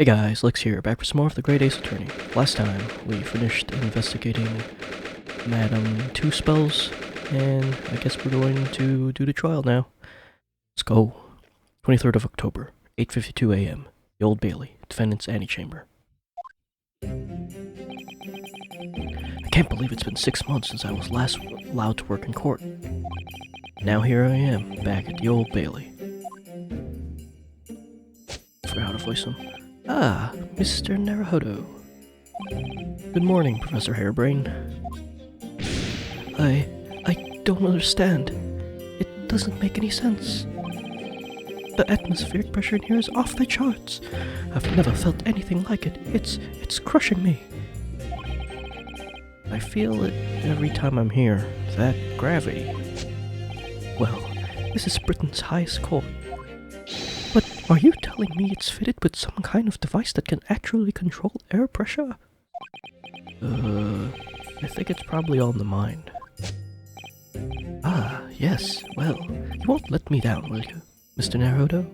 Hey guys, Lex here, back for some more of the Great Ace Attorney. Last time, we finished investigating Madam Two Spells, and I guess we're going to do the trial now. Let's go. 23rd of October, 8:52 a.m. The Old Bailey, Defendants' Antechamber. I can't believe it's been 6 months since I was last allowed to work in court. Now here I am, back at the Old Bailey. Forgot how to voice him. Ah, Mr. Naruhodo. Good morning, Professor Hairbrain. I don't understand. It doesn't make any sense. The atmospheric pressure in here is off the charts. I've never felt anything like it. It's crushing me. I feel it every time I'm here. That gravity. Well, this is Britain's highest court. But are you telling me it's fitted with some kind of device that can actually control air pressure? I think it's probably all in the mind. Ah, yes, well, you won't let me down, will you, Mr. Naruhodo?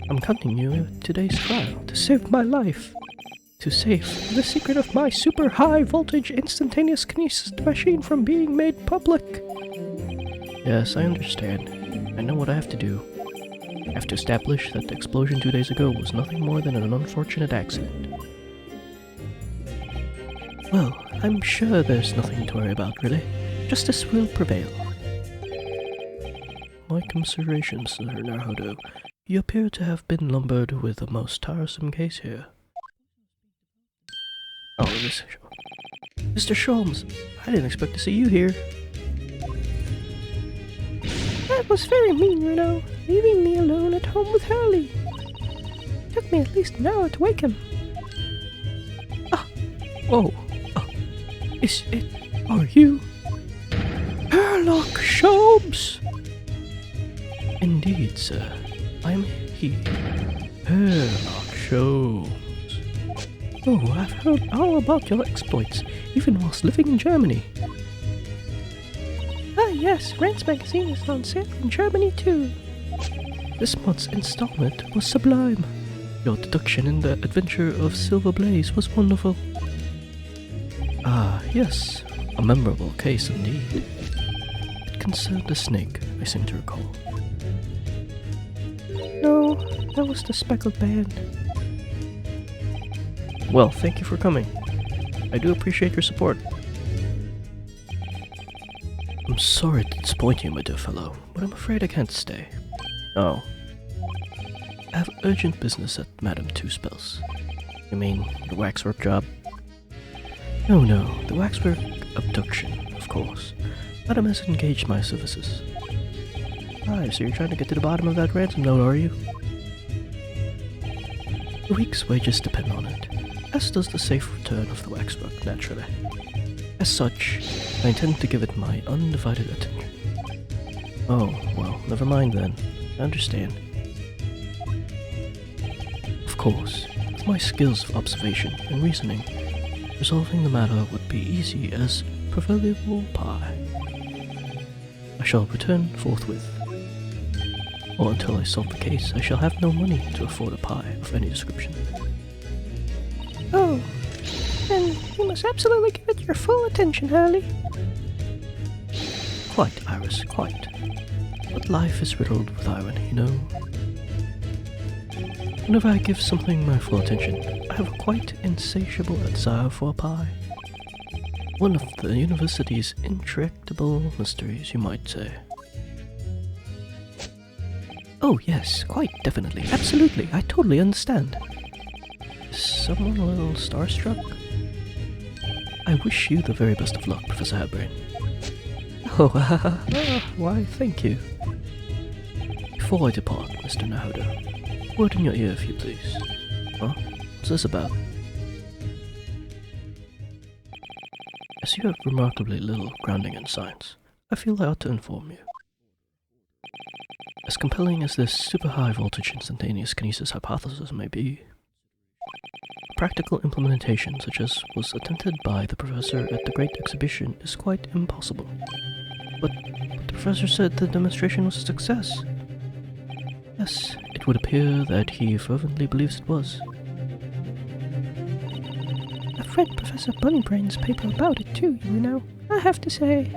I'm counting you in today's trial to save my life. To save the secret of my super high voltage instantaneous kinesis machine from being made public. Yes, I understand. I know what I have to do. I have to establish that the explosion 2 days ago was nothing more than an unfortunate accident. Well, I'm sure there's nothing to worry about, really. Justice will prevail. My commiserations, Sir Naruhodo. You appear to have been lumbered with a most tiresome case here. Oh, this is Mr. Sholmes, I didn't expect to see you here. That was very mean, you know, leaving me alone at home with Hurley. Took me at least an hour to wake him. Oh, are you? Sherlock Sholmes! Indeed, sir. I am he. Sherlock Sholmes. Oh, I've heard all about your exploits, even whilst living in Germany. Ah yes, Rand's magazine is on sale in Germany too. This month's installment was sublime. Your deduction in the adventure of Silver Blaze was wonderful. Ah, yes, a memorable case indeed. It concerned a snake, I seem to recall. No, that was the speckled band. Well, thank you for coming. I do appreciate your support. I'm sorry to disappoint you, my dear fellow, but I'm afraid I can't stay. Oh. I have urgent business at Madam Two Spells. You mean the waxwork job? No, the waxwork abduction, of course. Madam has engaged my services. Ah, so you're trying to get to the bottom of that ransom note, are you? The week's wages depend on it, as does the safe return of the waxwork, naturally. As such, I intend to give it my undivided attention. Oh, well, never mind then. I understand. Of course, with my skills of observation and reasoning, resolving the matter would be easy as proverbial pie. I shall return forthwith. Or until I solve the case, I shall have no money to afford a pie of any description. Oh, then you must absolutely give it your full attention, Hurley. Quite, Iris, quite. But life is riddled with irony, you know. Whenever I give something my full attention, I have a quite insatiable desire for a pie. One of the university's intractable mysteries, you might say. Oh yes, quite definitely, absolutely, I totally understand. Is someone a little starstruck? I wish you the very best of luck, Professor Hairbrain. Oh, why, thank you. Before I depart, Mr. Naruhodo, word in your ear if you please. Huh? What's this about? As you have remarkably little grounding in science, I feel I ought to inform you. As compelling as this super high voltage instantaneous kinesis hypothesis may be, practical implementation such as was attempted by the professor at the Great Exhibition is quite impossible. But the professor said the demonstration was a success. Yes, it would appear that he fervently believes it was. I've read Professor Bunnybrain's paper about it too, you know. I have to say,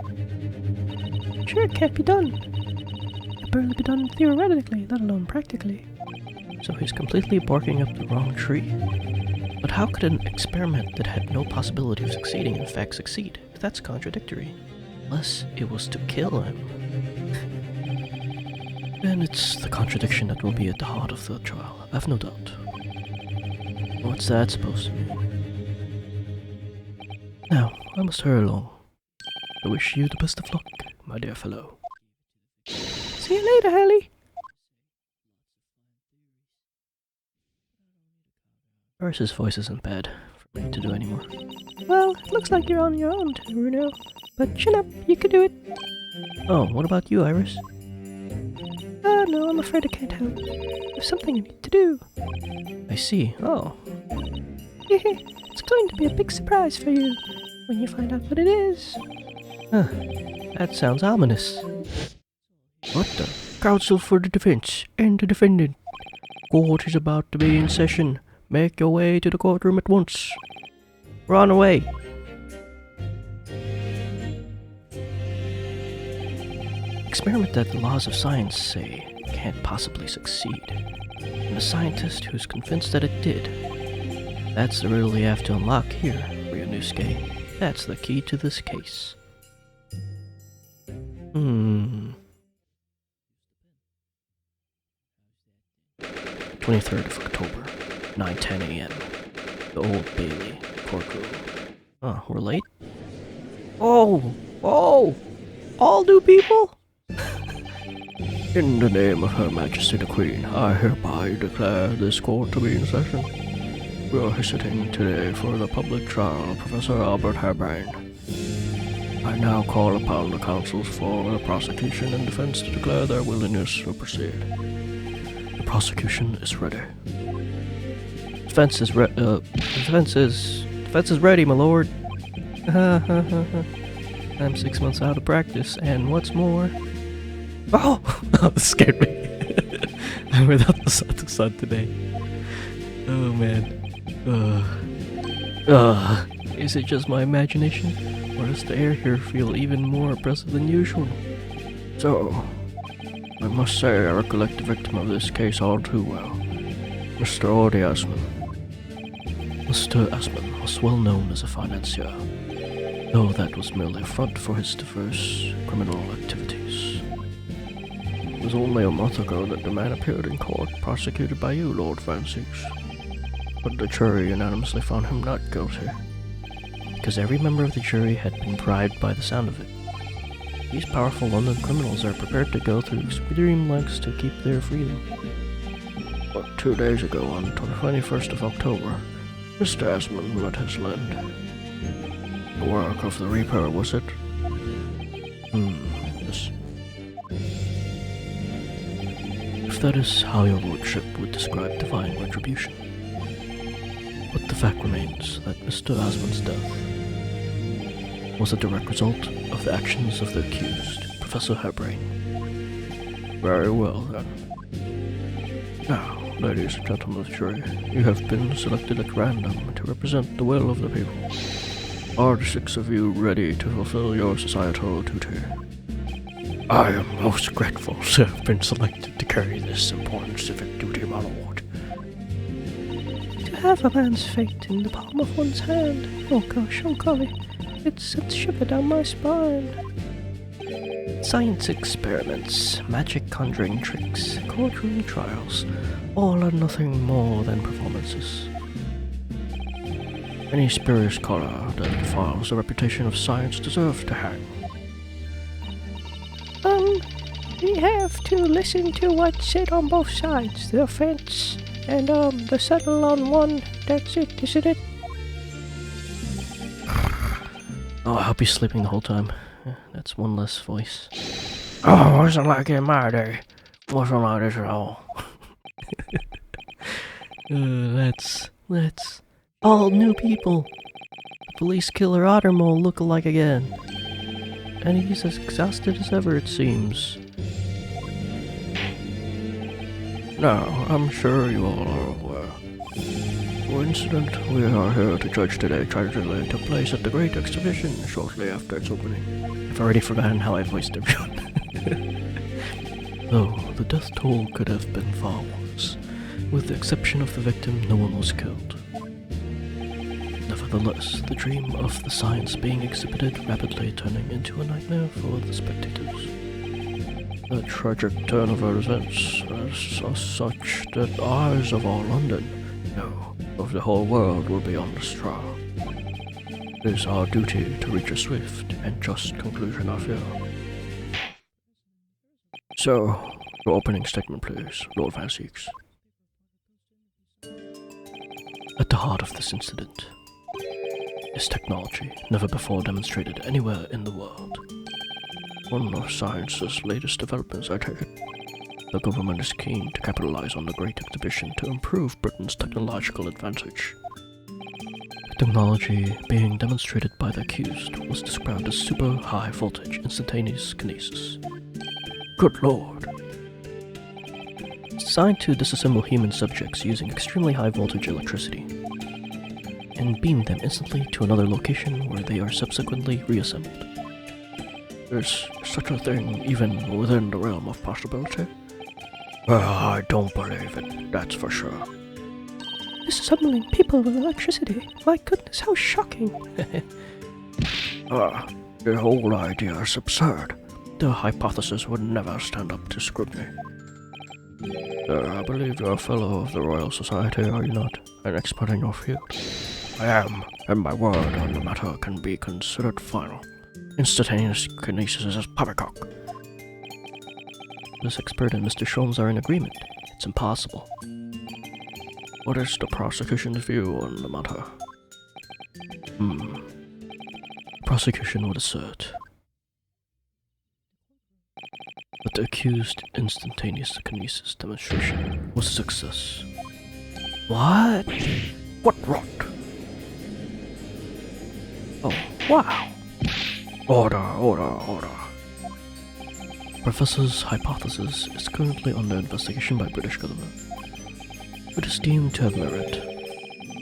sure it can't be done. It can barely be done theoretically, let alone practically. So he's completely barking up the wrong tree. But how could an experiment that had no possibility of succeeding in fact succeed? That's contradictory. Unless it was to kill him. Then it's the contradiction that will be at the heart of the trial, I've no doubt. What's that supposed to mean? Now, I must hurry along. I wish you the best of luck, my dear fellow. See you later, Hallie. Iris's voice isn't bad for me to do anymore. Well, it looks like you're on your own, Bruno. But chin up, you can do it. Oh, what about you, Iris? No, I'm afraid I can't help. There's something I need to do. I see. Oh. It's going to be a big surprise for you when you find out what it is. Huh. That sounds ominous. What the? Counsel for the defense and the defendant. Court is about to be in session. Make your way to the courtroom at once. Run away! Experiment that the laws of science say can't possibly succeed. And a scientist who's convinced that it did. That's the riddle you have to unlock here, Ryunosuke. That's the key to this case. 23rd of October, 9:10 a.m. The Old Bailey Courtroom. Oh, we're late? Oh! All new people? In the name of Her Majesty the Queen, I hereby declare this court to be in session. We are sitting today for the public trial of Professor Albert Harebrayne. I now call upon the counsels for the prosecution and defense to declare their willingness to proceed. The prosecution is ready. Defense is ready, my lord. I'm 6 months out of practice, and what's more... Oh! That scared me. I'm without the sun today. Oh, man. Is it just my imagination? Or does the air here feel even more oppressive than usual? So, I must say I recollect the victim of this case all too well. Mr. Orde Asman. Mr. Asman was well known as a financier, though that was merely a front for his diverse criminal activities. It was only a month ago that the man appeared in court, prosecuted by you, Lord Francis. But the jury unanimously found him not guilty. Because every member of the jury had been bribed by the sound of it. These powerful London criminals are prepared to go through extreme lengths to keep their freedom. But 2 days ago, on the 21st of October, Mr. Asman met his land. The work of the Reaper, was it? Yes. If that is how your lordship would describe divine retribution. But the fact remains that Mr. Asman's death was a direct result of the actions of the accused, Professor Harebrayne. Very well, then. Now, ladies and gentlemen of the jury, you have been selected at random to represent the will of the people. Are the 6 of you ready to fulfill your societal duty? I am most grateful to have been selected to carry this important civic duty, my lord. To have a man's fate in the palm of one's hand. Oh gosh, oh golly. It sends shiver down my spine. Science experiments, magic conjuring tricks, courtroom trials, all are nothing more than performances. Any spurious scholar that defiles the reputation of science deserves to hang. We have to listen to what's said on both sides, the offense and the settle on one. That's it, isn't it? Oh, I hope he's sleeping the whole time. That's one less voice. Oh, wasn't like in my day. Wasn't like this at all. Let's all new people. Police killer Ottermole look-alike again. And he's as exhausted as ever, it seems. Now, I'm sure you all are aware. The incident we are here to judge today tragically took place at the Great Exhibition shortly after its opening. I've already forgotten how I voiced everyone. Though the death toll could have been far worse. With the exception of the victim, no one was killed. Nevertheless, the dream of the science being exhibited rapidly turning into a nightmare for the spectators. The tragic turn of events are such that the eyes of all London, no, of the whole world will be on the straw. It is our duty to reach a swift and just conclusion, I feel. So, your opening statement, please, Lord Van Seeks. At the heart of this incident is technology never before demonstrated anywhere in the world. One of science's latest developments, I take it. The government is keen to capitalize on the Great Exhibition to improve Britain's technological advantage. The technology being demonstrated by the accused was described as super high voltage instantaneous kinesis. Good lord! It's designed to disassemble human subjects using extremely high voltage electricity and beam them instantly to another location where they are subsequently reassembled. Is such a thing even within the realm of possibility? Well, I don't believe it, that's for sure. Disassembling people with electricity. My goodness, how shocking. The whole idea is absurd. The hypothesis would never stand up to scrutiny. I believe you're a fellow of the Royal Society, are you not? An expert in your field? I am, and my word on the matter can be considered final. Instantaneous kinesis is poppycock. This expert and Mr. Sholmes are in agreement. It's impossible. What is the prosecution's view on the matter? The prosecution would assert that the accused instantaneous kinesis demonstration was a success. What? What rot? Oh, wow. Order. Professor's hypothesis is currently under investigation by British government. It is deemed to have merit.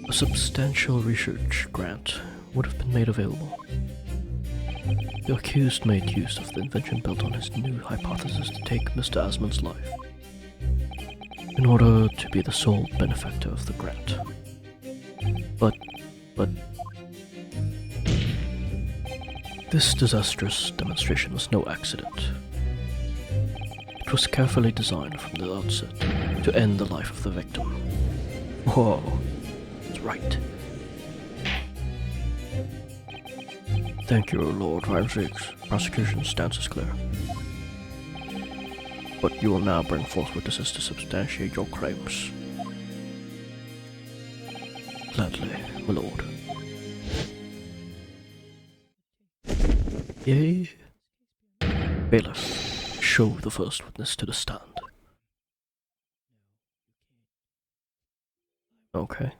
A substantial research grant would have been made available. The accused made use of the invention built on his new hypothesis to take Mr. Asmund's life, in order to be the sole benefactor of the grant. But this disastrous demonstration was no accident. It was carefully designed from the outset to end the life of the victim. Whoa, that's right. Thank you, Lord Van Seeks. Prosecution's stance is clear. But you will now bring forth witnesses to substantiate your claims. Gladly, my lord. Yea. Bailiff, show the first witness to the stand. Okay.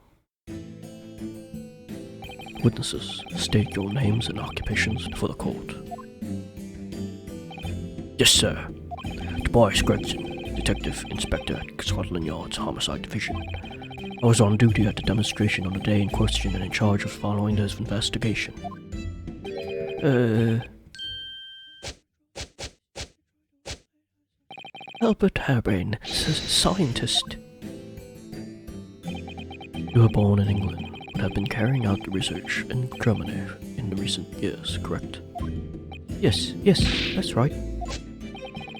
Witnesses, state your names and occupations before the court. Yes, sir. Tobias Gregson, Detective Inspector at Scotland Yard's Homicide Division. I was on duty at the demonstration on the day in question and in charge of following this investigation. Albert Harebrain, scientist. You were born in England, but have been carrying out the research in Germany in the recent years, correct? Yes, that's right.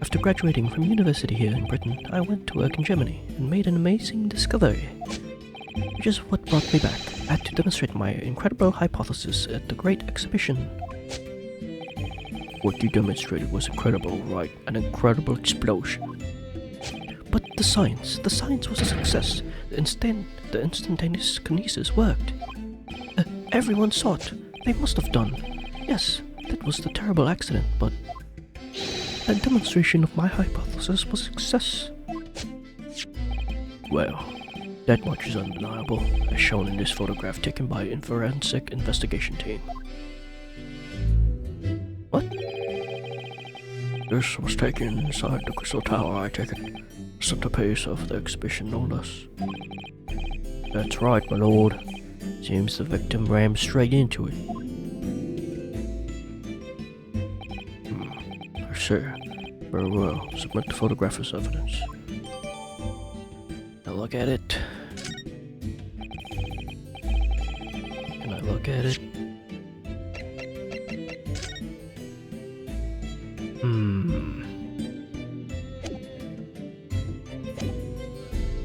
After graduating from university here in Britain, I went to work in Germany and made an amazing discovery, which is what brought me back. I had to demonstrate my incredible hypothesis at the Great Exhibition. What you demonstrated was incredible, right? An incredible explosion. But the science was a success. The instantaneous kinesis worked. Everyone saw it. They must have done. Yes, that was the terrible accident, but a demonstration of my hypothesis was a success. Well, that much is undeniable, as shown in this photograph taken by a forensic investigation team. What? This was taken inside the Crystal Tower, I take it. centerpiece of the exhibition, no less. That's right, my lord. Seems the victim rammed straight into it. I see. Very well. Submit the photograph as evidence. Now look at it. Can I look at it?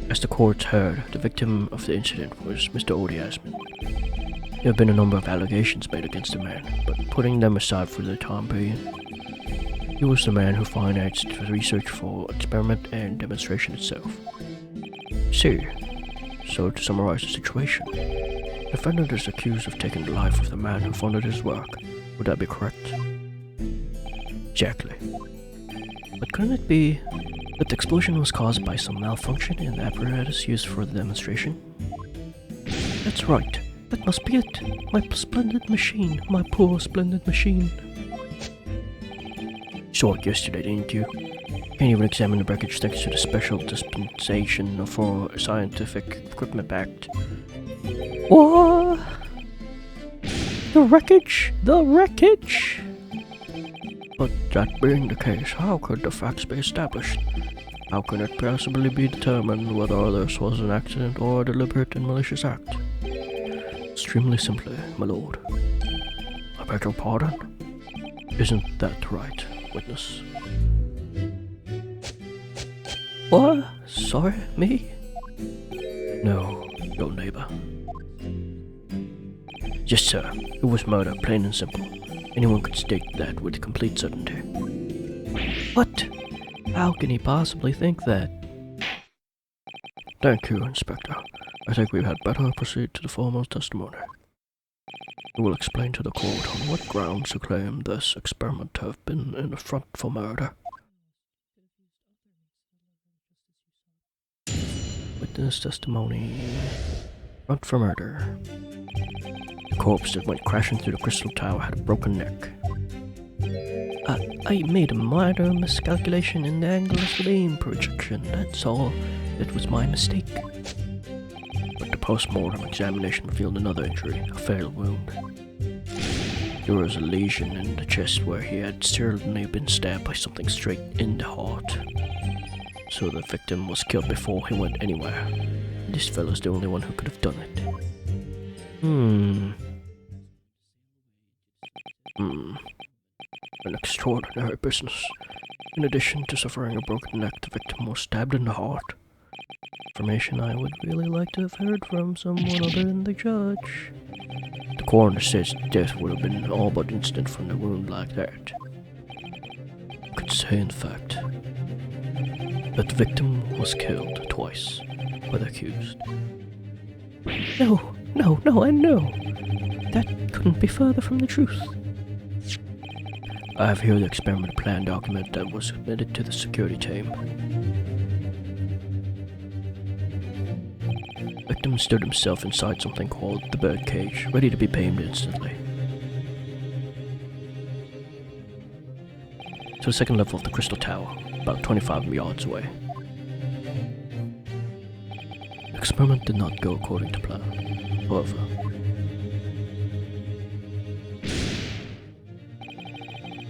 As the courts heard, the victim of the incident was Mr. Odiasman. There have been a number of allegations made against the man, but putting them aside for the time being, he was the man who financed the research for experiment and demonstration itself. See, so to summarize the situation, the defendant is accused of taking the life of the man who funded his work. Would that be correct? Exactly. But couldn't it be that the explosion was caused by some malfunction in the apparatus used for the demonstration? That's right. That must be it. My splendid machine. My poor splendid machine. Saw it yesterday, didn't you? Can't even examine the wreckage thanks to the special dispensation for Scientific Equipment Act. What? The wreckage? The wreckage? But that being the case, how could the facts be established? How can it possibly be determined whether this was an accident or a deliberate and malicious act? Extremely simply, my lord. I beg your pardon? Isn't that right, witness? What? Sorry, me? No, your neighbor. Yes, sir. It was murder, plain and simple. Anyone could state that with complete certainty. What? How can he possibly think that? Thank you, Inspector. I think we had better proceed to the formal testimony. You will explain to the court on what grounds you claim this experiment to have been an affront for murder. Witness testimony. Affront for murder. The corpse that went crashing through the crystal tower had a broken neck. I made a minor miscalculation in the angle of the beam projection, that's all. It was my mistake. But the post-mortem examination revealed another injury, a fatal wound. There was a lesion in the chest where he had certainly been stabbed by something straight in the heart. So the victim was killed before he went anywhere. This fellow's the only one who could have done it. An extraordinary business. In addition to suffering a broken neck, the victim was stabbed in the heart. Information I would really like to have heard from someone other than the judge. The coroner says death would have been all but instant from the wound like that. I could say, in fact, that the victim was killed twice by the accused. No, I know. That couldn't be further from the truth. I have here the experiment plan document that was submitted to the security team. The victim stood himself inside something called the bird cage, ready to be beamed instantly. To the second level of the crystal tower, about 25 yards away. The experiment did not go according to plan, however.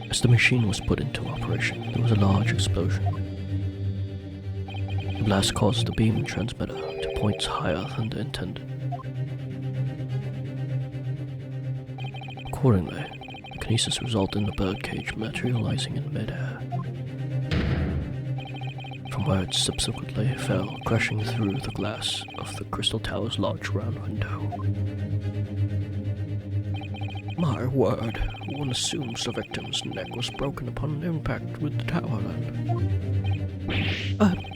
As the machine was put into operation, there was a large explosion. The blast caused the beam transmitter to points higher than the intended. Accordingly, the kinesis resulted in the birdcage materializing in midair, from where it subsequently fell, crashing through the glass of the crystal tower's large round window. My word, one assumes the victim's neck was broken upon impact with the tower then.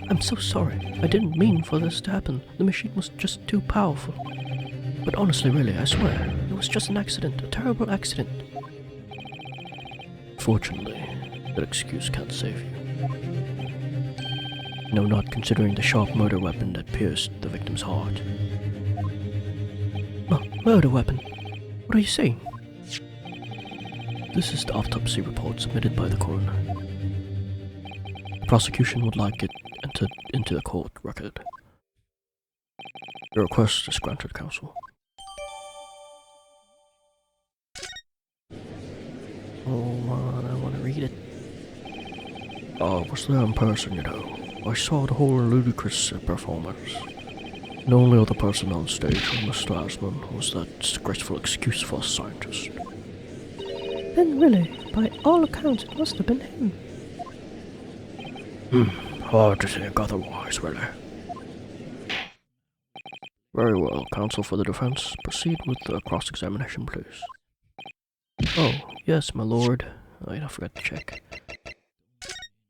I'm so sorry. I didn't mean for this to happen. The machine was just too powerful. But honestly, really, I swear, it was just an accident, a terrible accident. Fortunately, that excuse can't save you. No, not considering the sharp murder weapon that pierced the victim's heart. Murder weapon? What are you saying? This is the autopsy report submitted by the coroner. The prosecution would like it entered into the court record. Your request is granted, counsel. Oh, I want to read it. I was there in person, you know. I saw the whole ludicrous performance. The only other person on stage was Mr. Asman, was that disgraceful excuse for a scientist. Then really, by all accounts, it must have been him. Hard to think otherwise, really. Very well, counsel for the defense. Proceed with the cross-examination, please. Oh, yes, my lord. I forgot to check.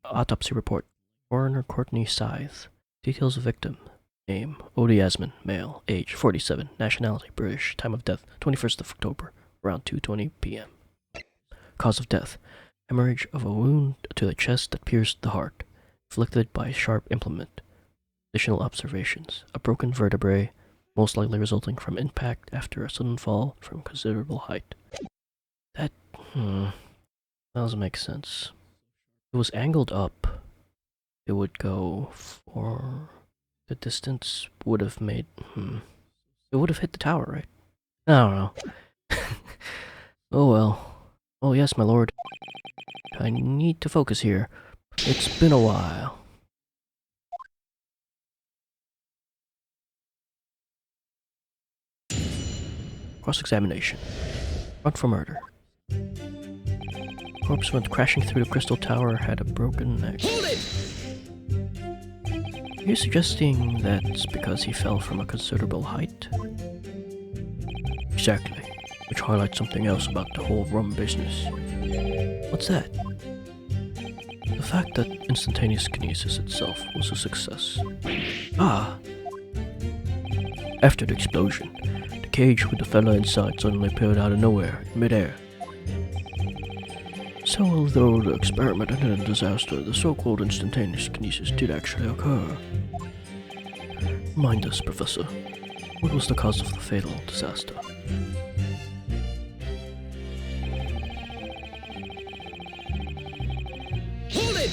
Autopsy report. Coroner Courtney Scythe. Details of victim. Name, Odie Asman, male, age 47, nationality, British, time of death, 21st of October, around 2:20 p.m. Cause of death, hemorrhage of a wound to the chest that pierced the heart, inflicted by a sharp implement. Additional observations, a broken vertebrae, most likely resulting from impact after a sudden fall from considerable height. That doesn't make sense. If it was angled up, it would go for... The distance would have made... It would have hit the tower, right? I don't know. Oh well. Oh yes, my lord. I need to focus here. It's been a while. Cross-examination. Front for murder. Corpse went crashing through the crystal tower, had a broken neck. Hold it! Are you suggesting that's because he fell from a considerable height? Exactly. Which highlights something else about the whole rum business. What's that? The fact that instantaneous kinesis itself was a success. Ah! After the explosion, the cage with the fella inside suddenly appeared out of nowhere, in midair. So although the experiment ended in disaster, the so-called instantaneous kinesis did actually occur. Mind us, Professor. What was the cause of the fatal disaster? Hold it!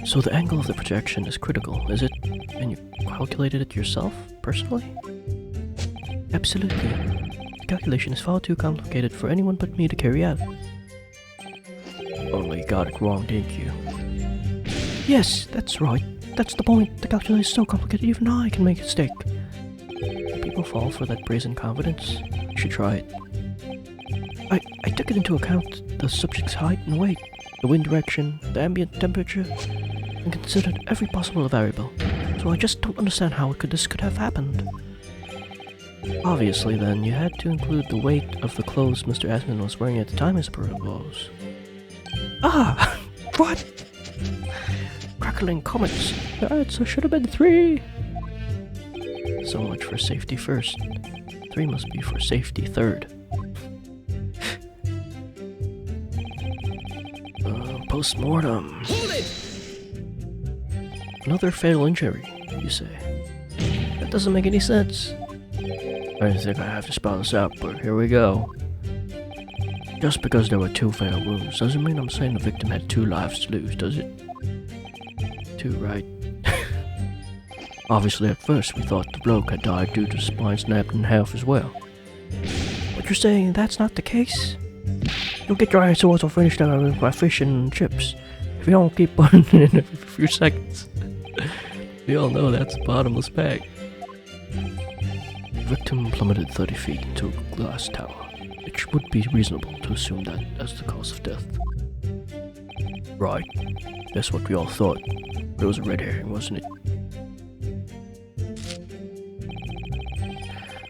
So the angle of the projection is critical, is it? And you calculated it yourself, personally? Absolutely. The calculation is far too complicated for anyone but me to carry out. Only you got it wrong, didn't you? Yes, that's right. That's the point. The calculation is so complicated even I can make a mistake. People fall for that brazen confidence. You should try it. I took it into account the subject's height and weight, the wind direction, the ambient temperature, and considered every possible variable. So I just don't understand how this could have happened. Obviously, then, you had to include the weight of the clothes Mr. Asman was wearing at the time as proposed. Ah! What? Crackling comets. The answer should have been 3. So much for safety first. 3 must be for safety third. Post-mortem. Another fatal injury, you say? That doesn't make any sense. I didn't think I have to spell this out, but here we go. Just because there were 2 fatal wounds doesn't mean I'm saying the victim had 2 lives to lose, does it? 2, right? Obviously, at first we thought the bloke had died due to spine snapped in half as well. But you're saying that's not the case? You'll get your answer once I'll finish with my fish and chips. If you don't keep putting it in every few seconds. We all know that's a bottomless bag. The victim plummeted 30 feet into a glass tower. It would be reasonable to assume that as the cause of death. Right. That's what we all thought. But it was a red herring, wasn't it?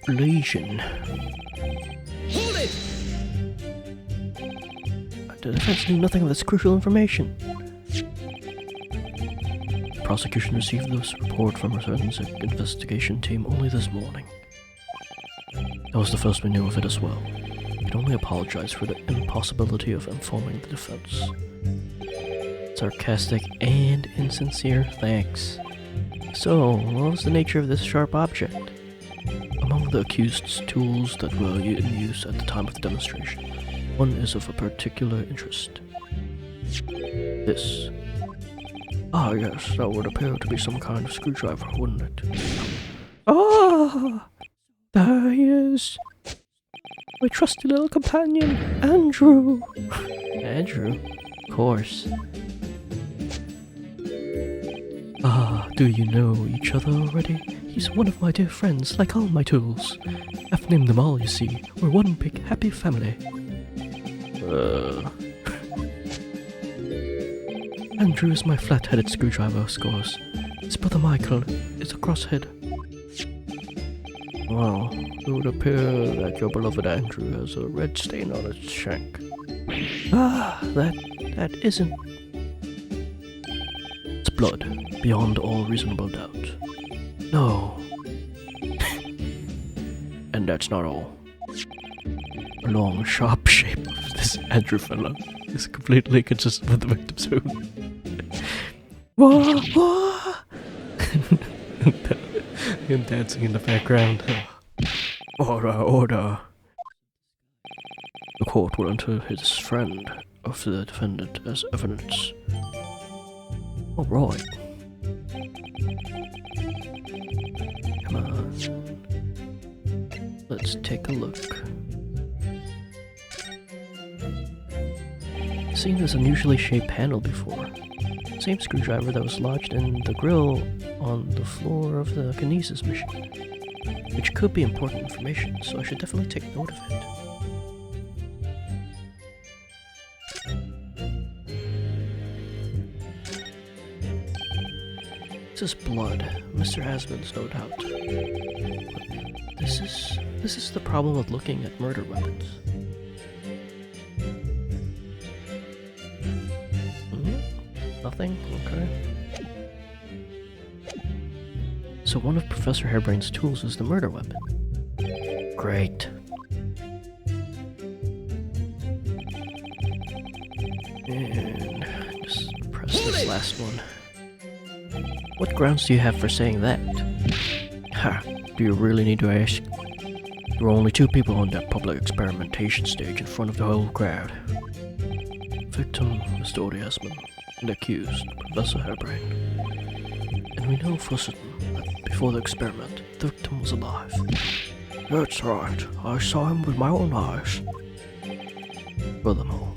Lesion. Hold it! The defense knew nothing of this crucial information. The prosecution received this report from our forensic investigation team only this morning. That was the first we knew of it as well. We can only apologize for the impossibility of informing the defense. Sarcastic and insincere thanks. So, what was the nature of this sharp object? Among the accused's tools that were in use at the time of the demonstration, one is of a particular interest. This. Ah, yes, that would appear to be some kind of screwdriver, wouldn't it? Ah! There he is. My trusty little companion, Andrew. Andrew? Of course. Ah, do you know each other already? He's one of my dear friends, like all my tools. I've named them all, you see. We're one big happy family. Andrew is my flat-headed screwdriver, of course. His brother Michael is a crosshead. Well, it would appear that your beloved Andrew has a red stain on its shank. Ah, that isn't... It's blood, beyond all reasonable doubt. No. And that's not all. The long, sharp shape of this Andrew fellow is completely consistent with the victim's own. Whoa, whoa! Him dancing in the background. Order, order. The court will enter his friend of the defendant as evidence. All right. Come on. Let's take a look. Seen this unusually shaped handle before. Same screwdriver that was lodged in the grill on the floor of the kinesis machine. Which could be important information, so I should definitely take note of it. This is blood, Mr. Asmund's no doubt. But this is the problem with looking at murder weapons. Nothing? Okay. So one of Professor Hairbrain's tools is the murder weapon. Great. And just press this last one. What grounds do you have for saying that? Ha! Do you really need to ask? There were only two people on that public experimentation stage in front of the whole crowd. Victim, Mr. Odiasman, and accused, Professor Hairbrain. And we know for certain that before the experiment, the victim was alive. That's right. I saw him with my own eyes. Furthermore,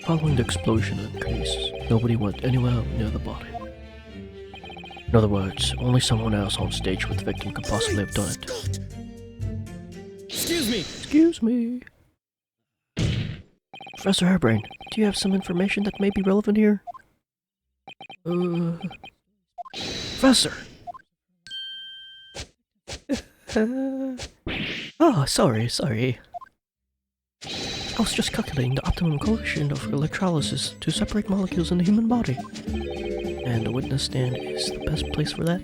following the explosion in the case, nobody went anywhere near the body. In other words, only someone else on stage with the victim could possibly have done it. Excuse me! Excuse me. Professor Hairbrain, do you have some information that may be relevant here? Professor! Sorry. I was just calculating the optimum coefficient of electrolysis to separate molecules in the human body. And the witness stand is the best place for that.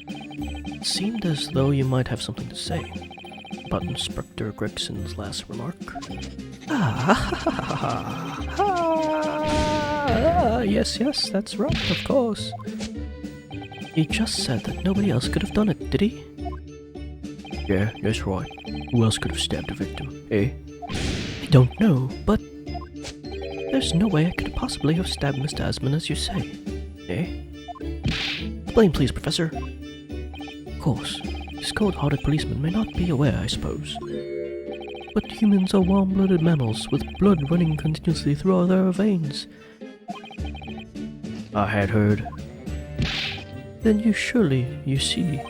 It seemed as though you might have something to say about Inspector Gregson's last remark. Yes, that's right, of course. He just said that nobody else could have done it, did he? Yeah, that's right. Who else could have stabbed the victim, eh? I don't know, but there's no way I could possibly have stabbed Mr. Asmund as you say. Eh? Explain, please, Professor. Of course, this cold-hearted policeman may not be aware, I suppose. But humans are warm-blooded mammals with blood running continuously through their veins. I had heard. Then you see,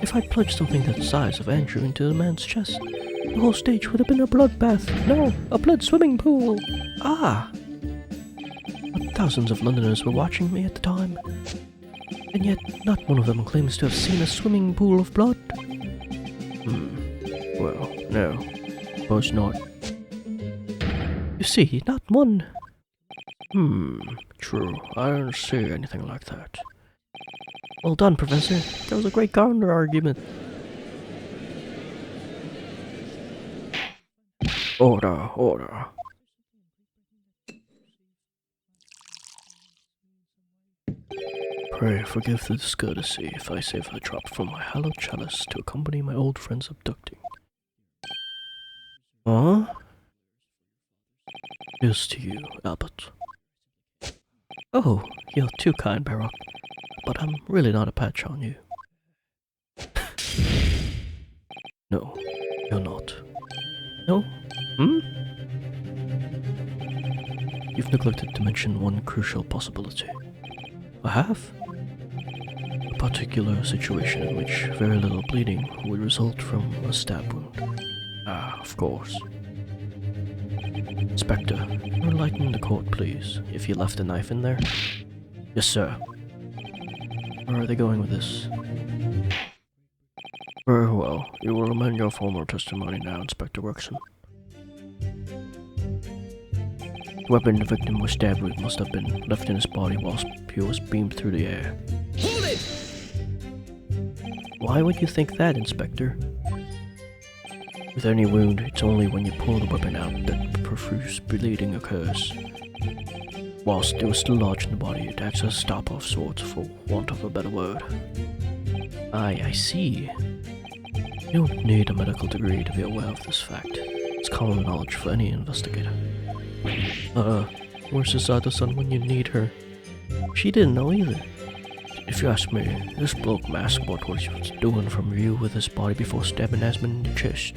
if I plunged something that size of Andrew into the man's chest, the whole stage would have been a bloodbath. No, a blood swimming pool. Ah! But thousands of Londoners were watching me at the time, and yet not one of them claims to have seen a swimming pool of blood. Well, no. Suppose not. You see, not one. True. I don't see anything like that. Well done, Professor. That was a great counter argument. Order. Pray forgive the discourtesy if I save a drop from my hallowed chalice to accompany my old friend's abducting. Huh? Here's to you, Albert. Oh, you're too kind, Baroque. But I'm really not a patch on you. No, you're not. No? Hmm? You've neglected to mention one crucial possibility. I have? A particular situation in which very little bleeding would result from a stab wound. Ah, of course. Inspector, enlighten the court, please, if you left a knife in there. Yes, sir. Where are they going with this? Very well. You will amend your former testimony now, Inspector Wexon. The weapon the victim was stabbed with must have been left in his body whilst he was beamed through the air. Hold it! Why would you think that, Inspector? With any wound, it's only when you pull the weapon out that profuse bleeding occurs. Whilst it was still lodged in the body, it acts as a stop-off sorts, for want of a better word. I see. You don't need a medical degree to be aware of this fact. It's common knowledge for any investigator. Where's Sasada-san when you need her? She didn't know either. If you ask me, this bloke masked what he was doing from view with his body before stabbing Asmund in the chest.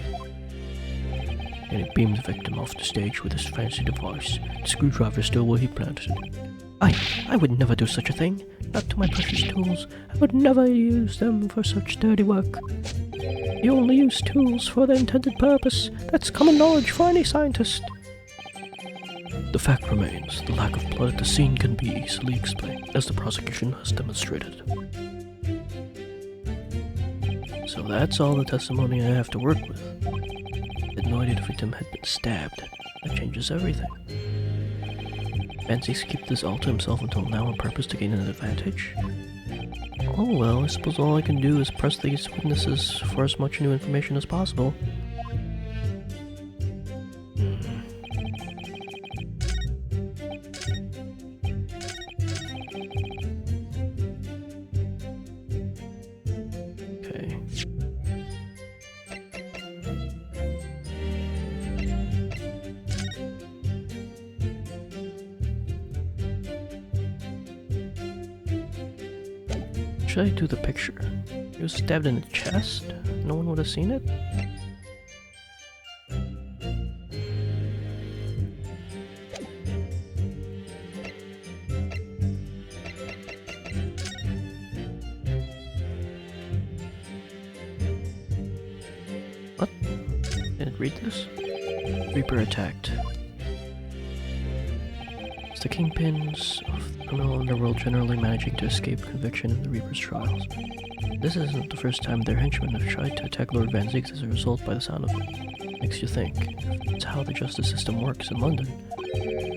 And he beamed the victim off the stage with his fancy device, the screwdriver still where he planted it. I would never do such a thing. Not to my precious tools. I would never use them for such dirty work. You only use tools for their intended purpose. That's common knowledge for any scientist. The fact remains, the lack of blood at the scene can be easily explained, as the prosecution has demonstrated. So that's all the testimony I have to work with. I had no idea the victim had been stabbed. That changes everything. Fancies keep this all to himself until now on purpose to gain an advantage? Oh well, I suppose all I can do is press these witnesses for as much new information as possible. Okay. Should I do the picture? He was stabbed in the chest? No one would have seen it? What? Did it read this? Reaper attacked. It's the kingpins of the criminal underworld generally managing to escape conviction in the Reaper's trials. This isn't the first time their henchmen have tried to attack Lord Van Zieks as a result by the sound of it. Makes you think, if that's how the justice system works in London,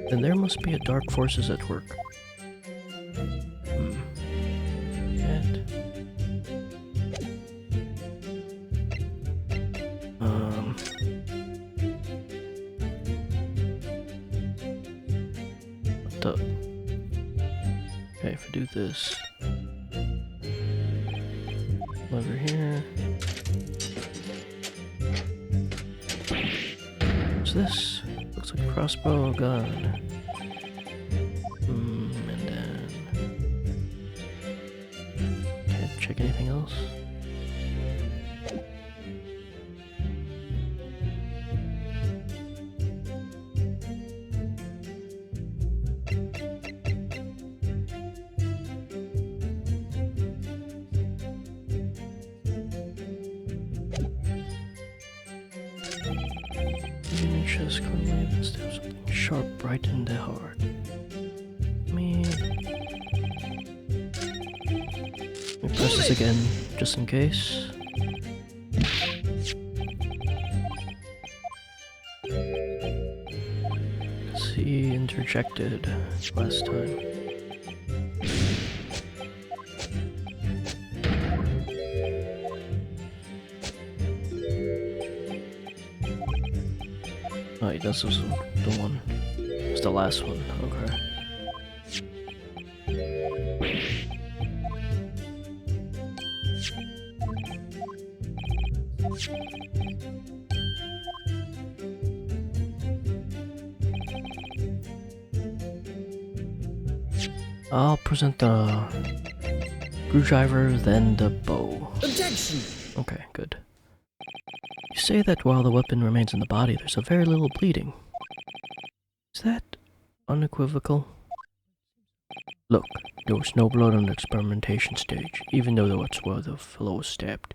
then there must be a dark forces at work. Yet. What the? Okay, if I do this. Over here. What's this? Looks like a crossbow gun. And then... Can't check anything else. Just clearly instead of something sharp right in the heart. Let me press this again, just in case. See, interjected last time. Oh, this was the one. It's the last one. Okay. I'll present the screwdriver, then the bow. Objection! Okay, good. You say that while the weapon remains in the body, there's a very little bleeding. Is that unequivocal? Look, there was no blood on the experimentation stage, even though that's where the fellow was stabbed.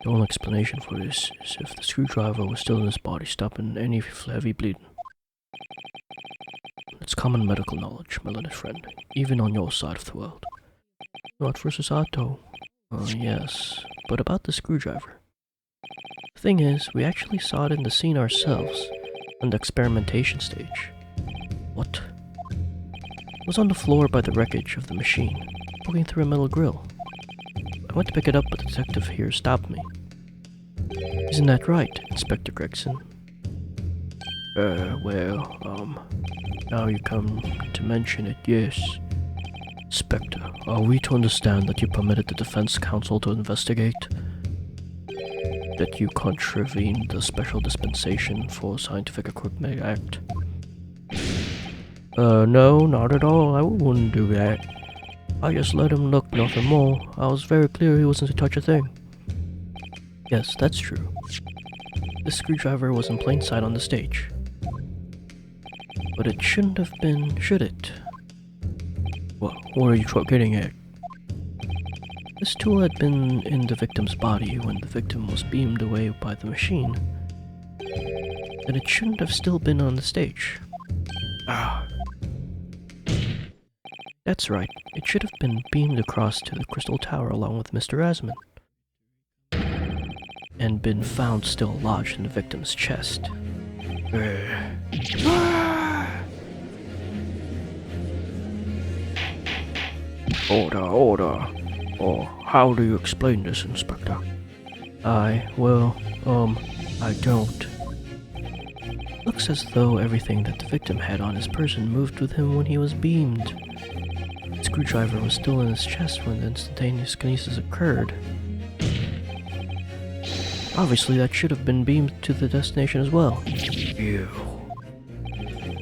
The only explanation for this is if the screwdriver was still in his body, stopping any heavy bleeding. It's common medical knowledge, my learned friend, even on your side of the world. Not versus Otto. Yes, but about the screwdriver. The thing is, we actually saw it in the scene ourselves, on the experimentation stage. What? It was on the floor by the wreckage of the machine, poking through a metal grill. I went to pick it up, but the detective here stopped me. Isn't that right, Inspector Gregson? Now you come to mention it, yes. Inspector, are we to understand that you permitted the defense counsel to investigate? That you contravened the Special Dispensation for Scientific Equipment Act? No, not at all. I wouldn't do that. I just let him look, nothing more. I was very clear he wasn't to touch a thing. Yes, that's true. The screwdriver was in plain sight on the stage. But it shouldn't have been, should it? What are you getting at? This tool had been in the victim's body when the victim was beamed away by the machine. And it shouldn't have still been on the stage. That's right, it should have been beamed across to the Crystal Tower along with Mr. Asman. And been found still lodged in the victim's chest. Order. How do you explain this, Inspector? I don't. Looks as though everything that the victim had on his person moved with him when he was beamed. The screwdriver was still in his chest when the instantaneous kinesis occurred. Obviously, that should have been beamed to the destination as well. Ew.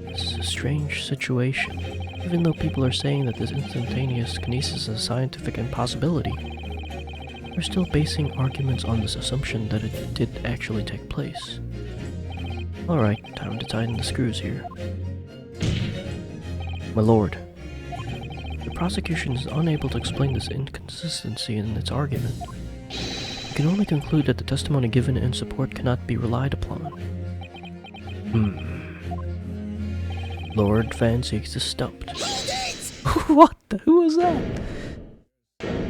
This is a strange situation. Even though people are saying that this instantaneous kinesis is a scientific impossibility, we're still basing arguments on this assumption that it did actually take place. Alright, time to tighten the screws here. My lord, the prosecution is unable to explain this inconsistency in its argument. We can only conclude that the testimony given in support cannot be relied upon. Lord Van Zieks is stumped. What the? Who was that?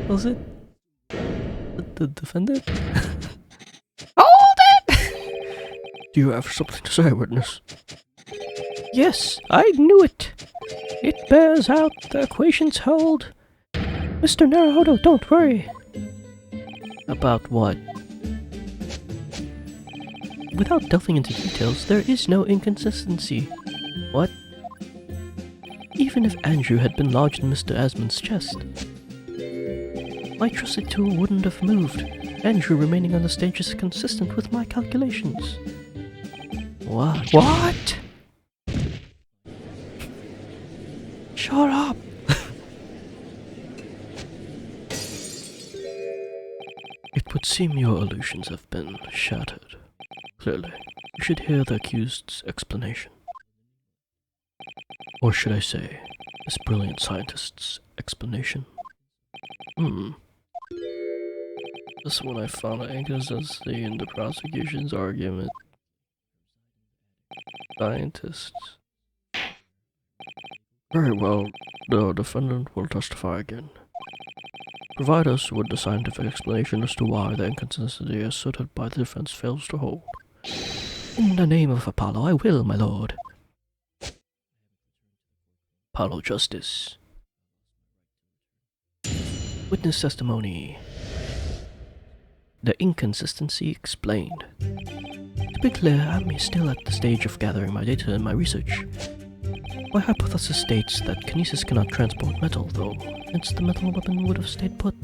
Was it the defendant? Hold it! Do you have something to say, witness? Yes, I knew it. It bears out, the equations hold. Mr. Naruhodo, don't worry. About what? Without delving into details, there is no inconsistency. What? Even if Andrew had been lodged in Mr. Asman's chest, my trusted tool wouldn't have moved. Andrew remaining on the stage is consistent with my calculations. What? What? Shut up. It would seem your illusions have been shattered. Clearly, you should hear the accused's explanation. Or should I say, this brilliant scientist's explanation? This one I found an inconsistency in the prosecution's argument. Scientists. Very well, the defendant will testify again. Provide us with the scientific explanation as to why the inconsistency asserted by the defense fails to hold. In the name of Apollo, I will, my lord. Apollo Justice. Witness testimony. The inconsistency explained. To be clear, I'm still at the stage of gathering my data and my research. My hypothesis states that kinesis cannot transport metal, though, hence the metal weapon would have stayed put.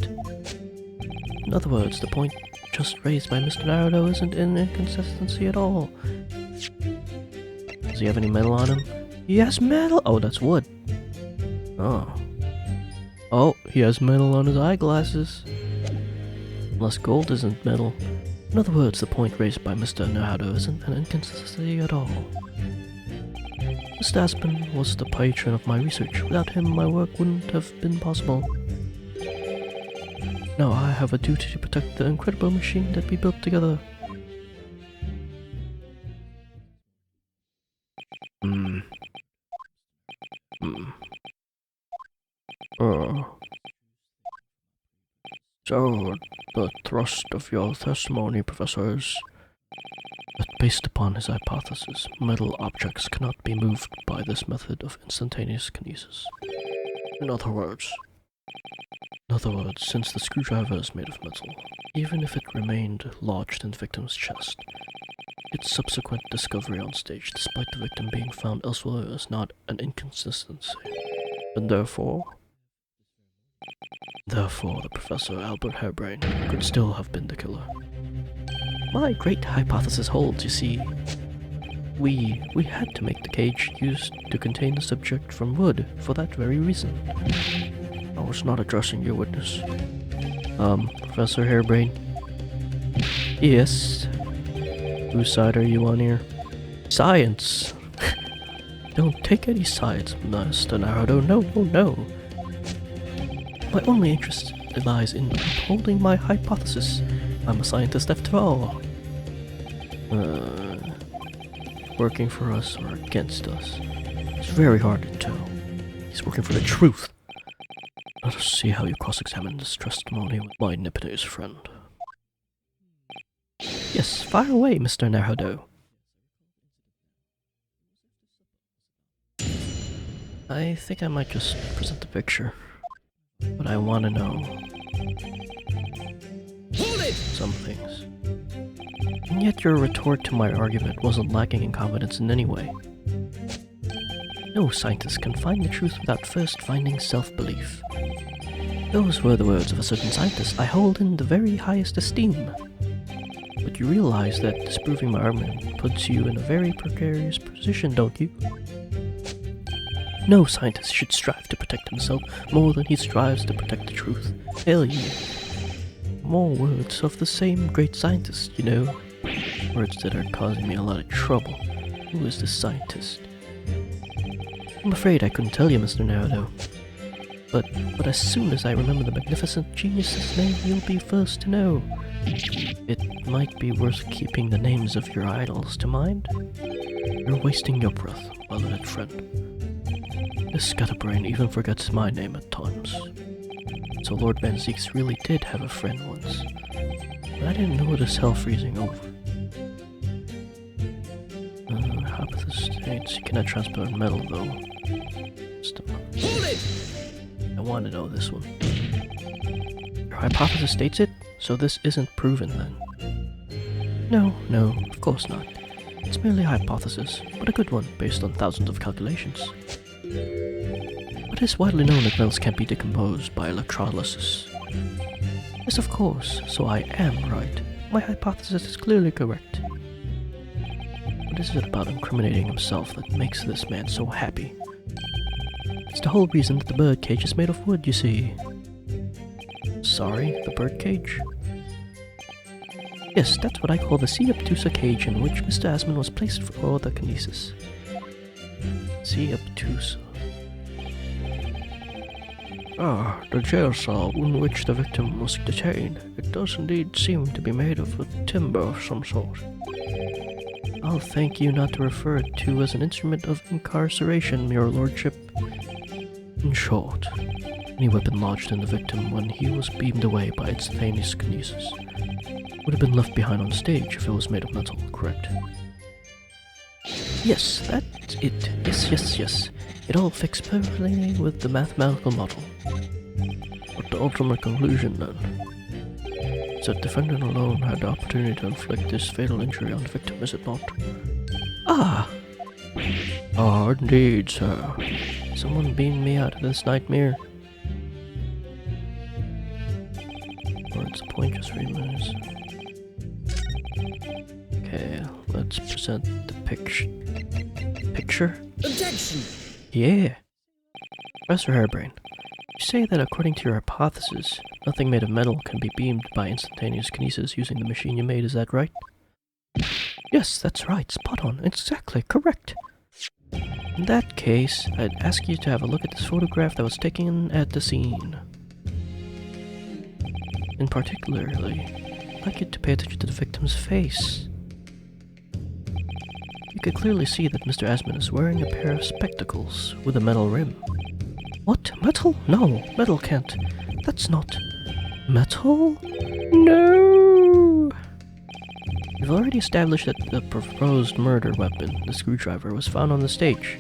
In other words, the point just raised by Mr. Naruto isn't an inconsistency at all. Does he have any metal on him? He has metal! Oh, that's wood. Oh. Oh, he has metal on his eyeglasses. Unless gold isn't metal. In other words, the point raised by Mr. Naruto isn't an inconsistency at all. Mr. Aspen was the patron of my research. Without him, my work wouldn't have been possible. Now I have a duty to protect the incredible machine that we built together. So, the thrust of your testimony, Professor, is But based upon his hypothesis, metal objects cannot be moved by this method of instantaneous kinesis. in other words, Since the screwdriver is made of metal, even if it remained lodged in the victim's chest, its subsequent discovery on stage, despite the victim being found elsewhere, is not an inconsistency. and therefore, Therefore, the Professor Albert Hairbrain could still have been the killer. My great hypothesis holds, you see. We had to make the cage used to contain the subject from wood for that very reason. I was not addressing your witness. Professor Hairbrain? Yes? Whose side are you on here? Science! Don't take any sides, Master Naruto. No. My only interest lies in upholding my hypothesis. I'm a scientist after all. Working for us or against us? It's very hard to tell. He's working for the truth. Let us see how you cross-examine this testimony with my Nipponese friend. Yes, fire away, Mr. Naruto. I think I might just present the picture. But I want to know some things. And yet your retort to my argument wasn't lacking in confidence in any way. No scientist can find the truth without first finding self-belief. Those were the words of a certain scientist I hold in the very highest esteem. But you realize that disproving my argument puts you in a very precarious position, don't you? No scientist should strive to protect himself more than he strives to protect the truth. Hell yeah. More words of the same great scientist, you know. Words that are causing me a lot of trouble. Who is this scientist? I'm afraid I couldn't tell you, Mr. Naruto. But as soon as I remember the magnificent genius's name, you'll be first to know. It might be worth keeping the names of your idols to mind. You're wasting your breath, my learned friend. This scatterbrain even forgets my name at times. So Lord Van Zeeks really did have a friend once. But I didn't know this hell freezing over. Hypothesis states you cannot transport metal though. I want to know this one. Your hypothesis states it, so this isn't proven then. No, of course not. It's merely a hypothesis, but a good one based on thousands of calculations. But it is widely known that metals can't be decomposed by electrolysis. Yes, of course, so I am right. My hypothesis is clearly correct. What is it about incriminating himself that makes this man so happy? It's the whole reason that the birdcage is made of wood, you see. Sorry, the birdcage? Yes, that's what I call the C. obtusa cage in which Mr. Aspen was placed for the kinesis. C. obtusa. The jail cell in which the victim was detained. It does indeed seem to be made of a timber of some sort. I'll thank you not to refer it to as an instrument of incarceration, your lordship. In short, any weapon lodged in the victim when he was beamed away by instantaneous kinesis would have been left behind on stage if it was made of metal, correct? Yes, that's it. Yes. It all fits perfectly with the mathematical model. But the ultimate conclusion, then, is that defendant alone had the opportunity to inflict this fatal injury on the victim, is it not? Indeed, sir. Someone beamed me out of this nightmare. Words point just reminds. Okay, let's present the picture. Objection! Yeah. Professor Harebrain, you say that according to your hypothesis, nothing made of metal can be beamed by instantaneous kinesis using the machine you made, is that right? Yes, that's right. Spot on. Exactly. Correct. In that case, I'd ask you to have a look at this photograph that was taken at the scene. In particularly, I'd like you to pay attention to the victim's face. You can clearly see that Mr. Asman is wearing a pair of spectacles with a metal rim. What? Metal? No, metal can't. That's not... metal? No! We've already established that the proposed murder weapon, the screwdriver, was found on the stage.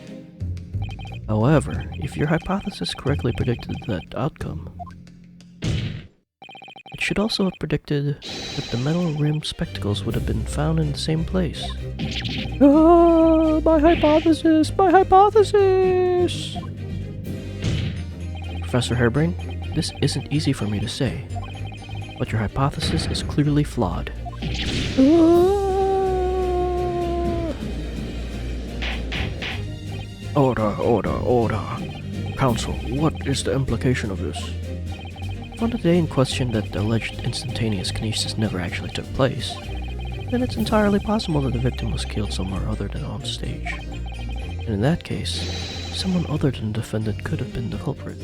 However, if your hypothesis correctly predicted that outcome, it should also have predicted that the metal-rimmed spectacles would have been found in the same place. Ah, my hypothesis! My hypothesis! Professor Harebrain, this isn't easy for me to say, but your hypothesis is clearly flawed. Order. Counsel, what is the implication of this? On the day in question that the alleged instantaneous kinesis never actually took place, then it's entirely possible that the victim was killed somewhere other than on stage. And in that case, someone other than the defendant could have been the culprit.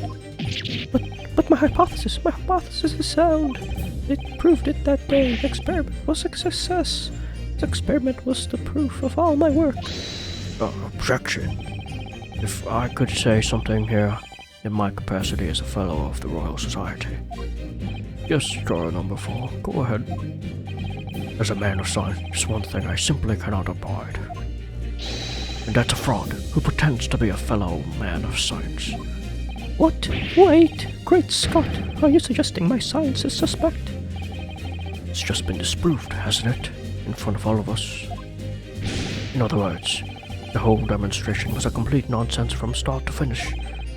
But my hypothesis is sound. It proved it that day. The experiment was a success. The experiment was the proof of all my work. Objection. If I could say something here, in my capacity as a Fellow of the Royal Society. Yes, juror number 4, go ahead. As a man of science, there's one thing I simply cannot abide. And that's a fraud who pretends to be a fellow man of science. What? Wait! Great Scott! Are you suggesting my science is suspect? It's just been disproved, hasn't it? In front of all of us. In other words, the whole demonstration was a complete nonsense from start to finish.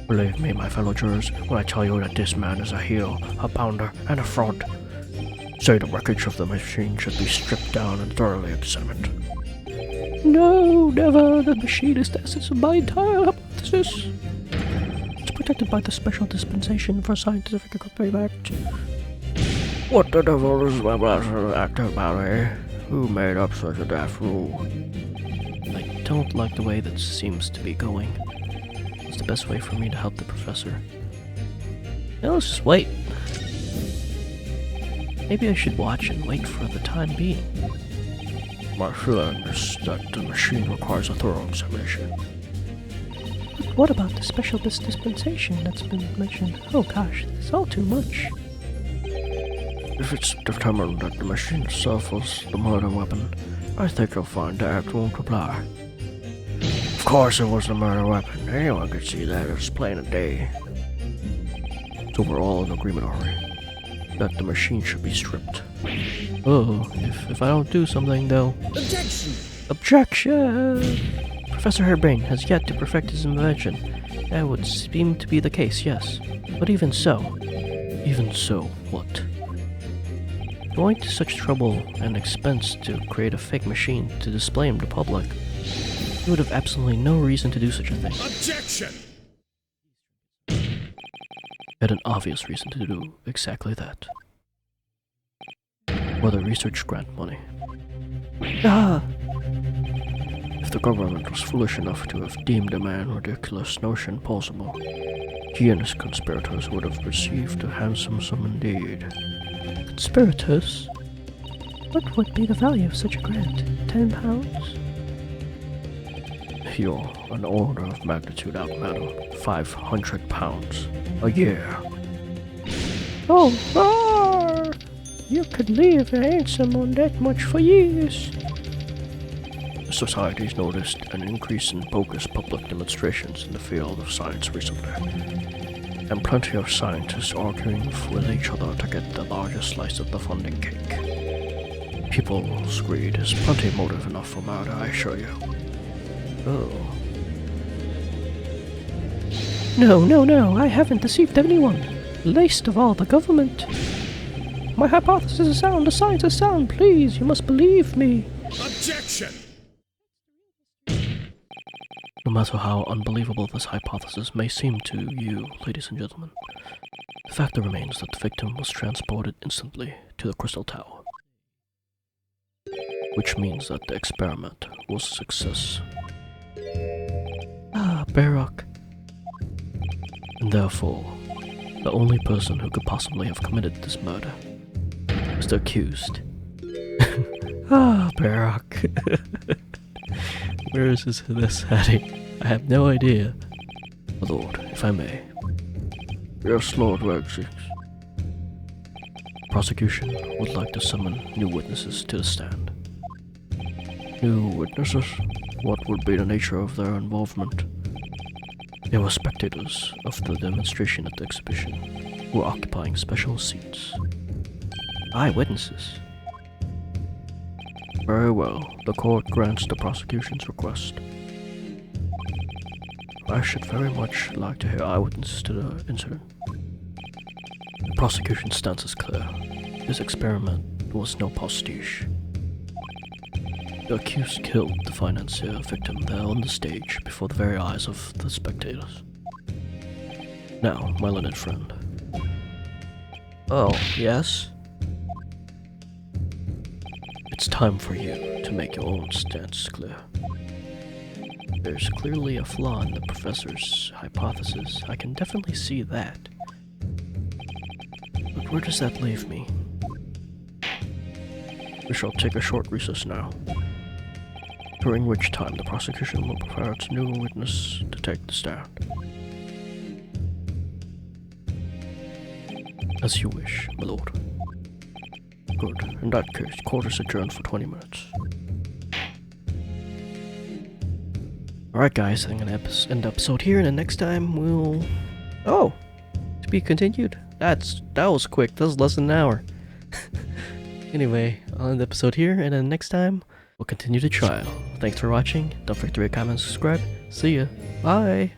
Believe me, my fellow jurors, when I tell you that this man is a heel, a pounder, and a fraud. Say the wreckage of the machine should be stripped down and thoroughly examined. No, never. The machine is the essence of my entire hypothesis. It's protected by the Special Dispensation for Scientific Inquiry Act. What the devil is my blasphemous act about, eh? Who made up such a daft rule? I don't like the way that seems to be going. What's the best way for me to help the professor? Now let's just wait. Maybe I should watch and wait for the time being. My feeling is that the machine requires a thorough examination. But what about the special dispensation that's been mentioned? Oh gosh, it's all too much. If it's determined that the machine itself was the murder weapon, I think you'll find the act won't apply. Of course it was the murder weapon. Anyone could see that. It's plain as day. So we're all in agreement, are we? That the machine should be stripped. Oh, if I don't do something, though... Objection! Objection! Professor Harebrain has yet to perfect his invention. That would seem to be the case, yes. But even so... Even so, what? Going to such trouble and expense to create a fake machine to display him to the public, you would have absolutely no reason to do such a thing. Objection! Had an obvious reason to do exactly that. Whether research grant money. Ah! If the government was foolish enough to have deemed a man's ridiculous notion plausible, he and his conspirators would have received a handsome sum indeed. Conspirators? What would be the value of such a grant? £10? You're an order of magnitude out, madam. £500 a year. Oh, you could leave a ransom on that much for years. The Society's noticed an increase in bogus public demonstrations in the field of science recently, and plenty of scientists arguing with each other to get the largest slice of the funding cake. People's greed is plenty motive enough for murder, I assure you. Oh. No, I haven't deceived anyone. Least of all the government. My hypothesis is sound, the science is sound, please, you must believe me. Objection! No matter how unbelievable this hypothesis may seem to you, ladies and gentlemen, the fact remains that the victim was transported instantly to the Crystal Tower, which means that the experiment was a success. Ah, Barak. And therefore, the only person who could possibly have committed this murder is the accused. Ah, Barak. Where is this heading? I have no idea. My lord, if I may. Yes, Lord Regsix. Prosecution would like to summon new witnesses to the stand. New witnesses? What would be the nature of their involvement? They were spectators of the demonstration at the exhibition, who were occupying special seats. Eyewitnesses. Very well, the court grants the prosecution's request. I should very much like to hear eyewitnesses to the incident. The prosecution's stance is clear. This experiment was no pastiche. The accused killed the financier victim there on the stage before the very eyes of the spectators. Now, my learned friend. Oh, yes? It's time for you to make your own stance clear. There's clearly a flaw in the professor's hypothesis. I can definitely see that. But where does that leave me? We shall take a short recess now, during which time the prosecution will prepare its new witness to take the stand. As you wish, my lord. Good. In that case, court is adjourned for 20 minutes. Alright guys, I'm gonna end the episode here, and then next time we'll... Oh! To be continued? That was quick, that was less than an hour. Anyway, I'll end the episode here, and then next time, we'll continue the trial. Thanks for watching, don't forget to rate, comment, and subscribe. See ya! Bye!